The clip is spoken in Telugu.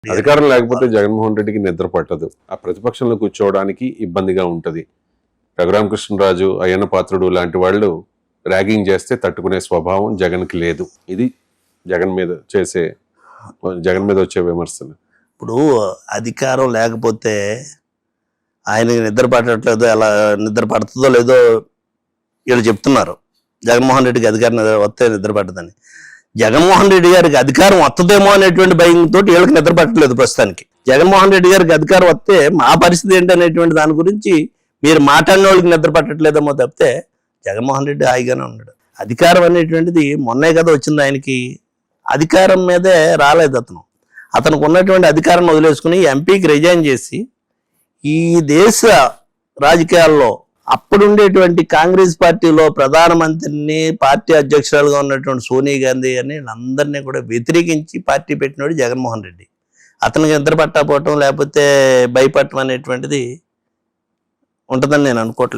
అధికారం లేకపోతే జగన్మోహన్ రెడ్డికి నిద్ర పట్టదు. ఆ ప్రతిపక్షంలో కూర్చోవడానికి ఇబ్బందిగా ఉంటది. రఘురామకృష్ణరాజు, అయ్యన్న పాత్రుడు లాంటి వాళ్ళు ర్యాగింగ్ చేస్తే తట్టుకునే స్వభావం జగన్కి లేదు. ఇది జగన్ మీద వచ్చే విమర్శలు. ఇప్పుడు అధికారం లేకపోతే ఆయనకి నిద్ర పట్టట్లేదు, ఎలా నిద్ర పడుతుందో లేదో వీళ్ళు చెప్తున్నారు. జగన్మోహన్ రెడ్డికి అధికారం వస్తే నిద్ర పట్టదని. జగన్మోహన్ రెడ్డి గారికి అధికారం వస్తుందేమో అనేటువంటి భయంతో వీళ్ళకి నిద్ర పట్టలేదు ప్రస్తుతానికి. జగన్మోహన్ రెడ్డి గారికి అధికారం వస్తే మా పరిస్థితి ఏంటనేటువంటి దాని గురించి మీరు మాట్లాడిన వాళ్ళకి నిద్ర పట్టట్లేదేమో తప్పితే జగన్మోహన్ రెడ్డి హాయిగానే ఉన్నాడు. అధికారం అనేటువంటిది మొన్నే కదా వచ్చింది ఆయనకి. అధికారం మీదే రాలేదు అతనికి ఉన్నటువంటి అధికారాన్ని వదిలేసుకుని ఎంపీకి రిజైన్ చేసి ఈ దేశ రాజకీయాల్లో అప్పుడుండేటువంటి కాంగ్రెస్ పార్టీలో ప్రధానమంత్రిని, పార్టీ అధ్యక్షురాలుగా ఉన్నటువంటి సోనియా గాంధీ అని అందరినీ కూడా వ్యతిరేకించి పార్టీ పెట్టినోడు జగన్మోహన్ రెడ్డి. అతనికి నిద్ర పట్టకపోవటం లేకపోతే భయపడటం అనేటువంటిది ఉంటుందని నేను అనుకోవట్లేదు.